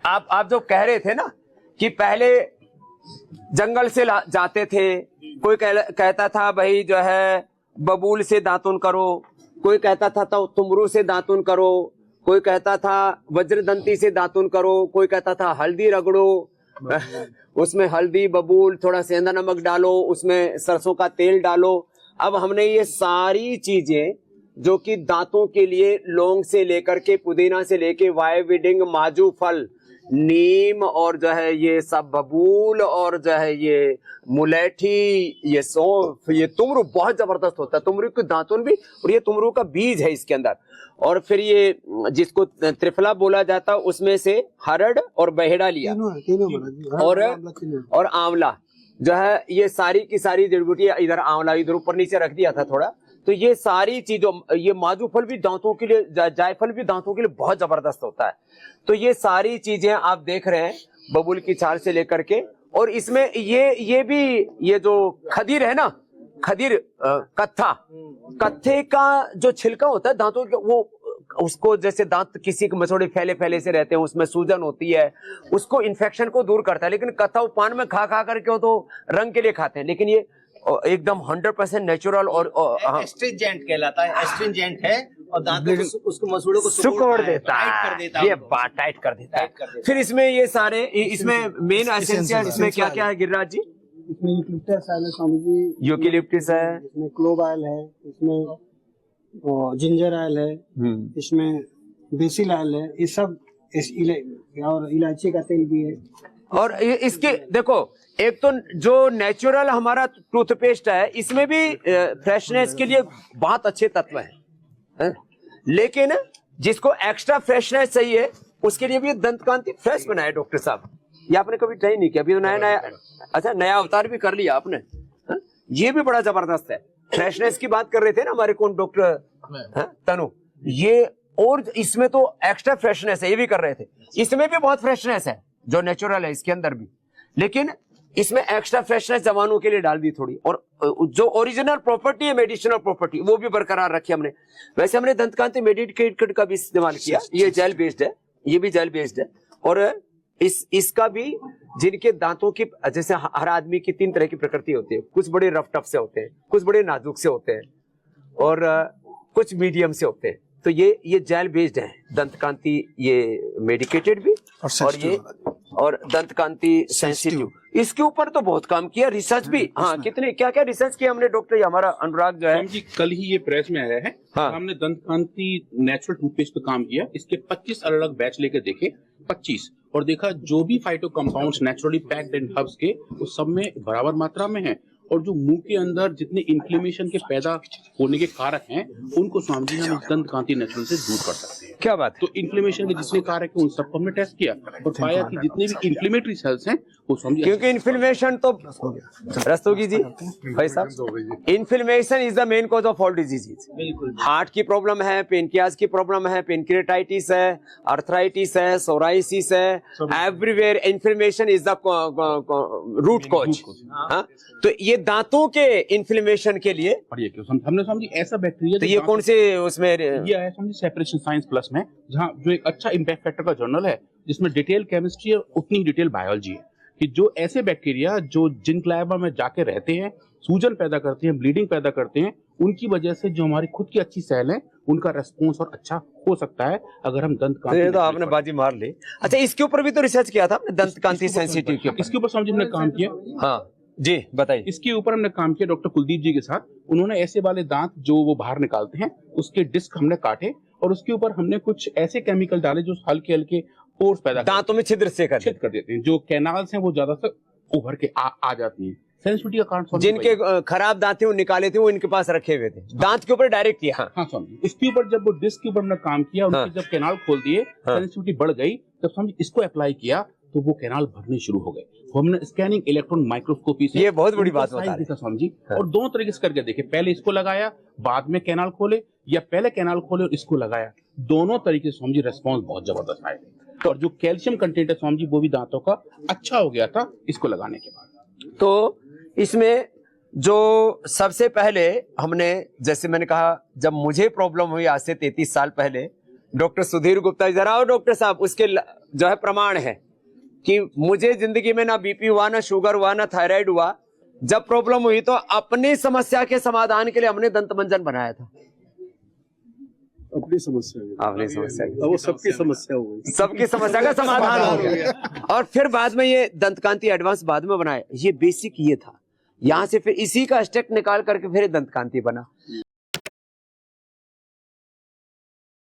आप जो कह रहे थे ना कि पहले जंगल से जाते थे, कोई कहता था भाई जो है बबूल से दातुन करो, कोई कहता था तो तुमरू से दातुन करो, कोई कहता था वज्रदंती से दातुन करो, कोई कहता था हल्दी रगड़ो, उसमें हल्दी बबूल थोड़ा सेंधा नमक डालो, उसमें सरसों का तेल डालो। अब हमने ये सारी चीजें जो कि दांतों के लिए लौंग से लेकर के पुदीना से लेके वायविडिंग, माजू फल, नीम और जो है ये सब बबूल और जो है ये मुलेठी, ये सौंफ, ये तुमरू बहुत जबरदस्त होता है, तुमरू के दातुन भी, और ये तुमरू का बीज है इसके अंदर। और फिर ये जिसको त्रिफला बोला जाता है उसमें से हरड़ और बहेड़ा लिया और आंवला जो है, ये सारी की सारी जड़ी बूटियां, इधर आंवला इधर ऊपर नीचे रख दिया था थोड़ा। तो ये सारी चीजों, ये माजू फल भी दांतों के लिए, जायफल भी दांतों के लिए बहुत जबरदस्त होता है। तो ये सारी चीजें आप देख रहे हैं बबूल की छाल से लेकर के, और इसमें ये भी ये जो खदीर है ना, खदीर कत्थे का जो छिलका होता है दांतों के, वो उसको जैसे दांत किसी के मसोड़े फैले फैले से रहते हैं, उसमें सूजन होती है, उसको इन्फेक्शन को दूर करता है। लेकिन कत्था पान में खा करके हो तो रंग के लिए खाते हैं, लेकिन ये एकदम 100% नेचुरल और एस्ट्रिंजेंट कहलाता है, एस्ट्रिंजेंट है और दांतों को, उसको मसूड़ों को सुकोड़ देता है, ये टाइट कर देता है। फिर इसमें ये सारे, इसमें मेन एसेंशियल इसमें क्या क्या है गिरिराज जी? इसमें यूकलिप्टस ऑयल है स्वामी जी, यूकलिप्टस है, इसमें क्लोव ऑयल है, इसमें जिंजर ऑयल है, इसमें बेसिल ऑयल है, ये सब और इलायची का तेल भी है। और इसके देखो, एक तो जो नेचुरल हमारा टूथपेस्ट है इसमें भी फ्रेशनेस के लिए बहुत अच्छे तत्व हैं, लेकिन जिसको एक्स्ट्रा फ्रेशनेस चाहिए उसके लिए भी दंतकांति फ्रेश बनाया डॉक्टर साहब। ये आपने कभी ट्राई नहीं किया? अभी तो नया अच्छा नया अवतार भी कर लिया आपने। ये भी बड़ा जबरदस्त है। फ्रेशनेस की बात कर रहे थे ना हमारे कौन डॉक्टर तनु, ये और इसमें तो एक्स्ट्रा फ्रेशनेस है, ये भी कर रहे थे। इसमें भी बहुत फ्रेशनेस है जो नेचुरल है इसके अंदर भी, लेकिन इसमें एक्स्ट्रा फ्रेशनेस जवानों के लिए डाल दी थोड़ी, और जो ओरिजिनल प्रॉपर्टी है, मेडिसिनल प्रॉपर्टी, वो भी बरकरार रखी हमने। वैसे हमने दंतकांति मेडिकेटेड का भी इस्तेमाल किया, ये जेल बेस्ड है, ये भी जेल बेस्ड है। और इसका भी जिनके दांतों की, जैसे हर आदमी की 3 तरह की प्रकृति होती है, कुछ बड़े रफ टफ से होते हैं, कुछ बड़े नाजुक से होते हैं, और कुछ मीडियम से होते हैं। तो ये जेल बेस्ड है दंतकांति, ये मेडिकेटेड भी और ये और दंतकांति सेंसिटिव। इसके ऊपर तो बहुत काम किया, रिसर्च भी। हाँ, कितने क्या क्या रिसर्च किया हमने डॉक्टर, हमारा अनुराग जो है जी कल ही ये प्रेस में आया है। हाँ। हमने दंतकांति नेचुरल टूथपेस्ट पे काम किया, इसके 25 अलग अलग बैच लेकर देखे, 25, और देखा जो भी phyto compounds naturally packed in herbs के, वो सब में बराबर मात्रा में है। और जो मुंह के अंदर जितने इन्फ्लेमेशन के पैदा होने के कारक हैं, उनको स्वामी जी हम दंतकांति नेचुरल से दूर कर सकते हैं। क्या बात? तो इन्फ्लेमेशन के जितने कारक हैं उन सबको हमने टेस्ट किया और पाया कि जितने भी इन्फ्लेमेटरी सेल्स हैं वो स्वामी जी, क्योंकि इन्फ्लेमेशन तो रस्तोगी जी भाई साहब, inflammation is the main cause of all diseases. Heart की प्रॉब्लम है, पेनक्रियाज की प्रॉब्लम है, पेनक्रियाटाइटिस है, अर्थराइटिस है, सोराइसिस है, everywhere inflammation is the root cause. तो ये दांतों के इन्फ्लेमेशन के लिए, और ये क्यों हमने स्वामी जी ऐसा बैक्टीरिया, तो ये कौन से उसमें ये आया Swami ji separation science plus में, जहाँ जो एक अच्छा इम्पैक्ट फैक्टर का जर्नल है जिसमें डिटेल केमिस्ट्री और उतनी ही डिटेल बायोलॉजी है, कि जो ऐसे बैक्टीरिया जो जिंक लाइबा में जाके रहते हैं, सूजन पैदा करते हैं, ब्लीडिंग पैदा करते हैं, उनकी वजह से जो हमारी खुद की अच्छी सेल है उनका रेस्पॉन्स और अच्छा हो सकता है अगर हम दंतकांति। तो आपने बाजी मार ली। अच्छा, इसके ऊपर भी तो रिसर्च किया था आपने, दंतकांति सेंसिटिव के ऊपर? इसके ऊपर समझ हमने काम किया। हाँ जी बताइए। इसके ऊपर हमने काम किया डॉक्टर कुलदीप जी के साथ। उन्होंने ऐसे वाले दांत जो वो बाहर निकालते हैं उसके डिस्क हमने काटे, और उसके ऊपर हमने कुछ ऐसे केमिकल डाले जो हल्के हल्के पोर्स पैदा दांतों में छिद्र कर देते हैं, जो कैनाल्स हैं वो ज्यादा से उभर के आ जाती है। सेंसिटिविटी का कारण जिनके खराब दांत थे वो निकाले थे, वो इनके पास रखे हुए थे, दांत के ऊपर डायरेक्ट किया। हाँ समझिए, इसके ऊपर जब वो डिस्क के ऊपर हमने काम किया, उनके जब कैनाल खोल दिए, सेंसिटिविटी बढ़ गई, तब समझिए इसको अप्लाई किया तो वो कैनाल भरने शुरू हो गए। हमने स्कैनिंग इलेक्ट्रॉन माइक्रोस्कोपी से, ये बहुत बड़ी बात बता रहे हैं समझी, और दोनों तरीके से करके देखे, पहले इसको लगाया बाद में कैनाल खोले, या पहले कैनाल खोले और इसको लगाया, दोनों तरीके से समझी रेस्पॉन्स बहुत जबरदस्त आए। और जो कैल्शियम कंटेंट है समझी वो भी दांतों का अच्छा हो गया था इसको लगाने के बाद। तो इसमें जो सबसे पहले हमने, जैसे मैंने कहा, जब मुझे प्रॉब्लम हुई आज से 33 साल पहले, डॉक्टर सुधीर गुप्ता, जरा आओ डॉक्टर साहब, उसके जो है प्रमाण है कि मुझे जिंदगी में ना बीपी हुआ, ना शुगर हुआ, ना थायराइड हुआ। जब प्रॉब्लम हुई तो अपनी समस्या के समाधान के लिए हमने दंत मंजन बनाया था। अपनी समस्या अपनी समस्या अब वो सबकी समस्या हो गई, सबकी समस्या का समाधान हो गया। और फिर बाद में ये दंतकांति एडवांस बाद में बनाया। ये बेसिक ये था, यहां से फिर इसी का स्टेप निकाल करके फिर दंतकांति बना।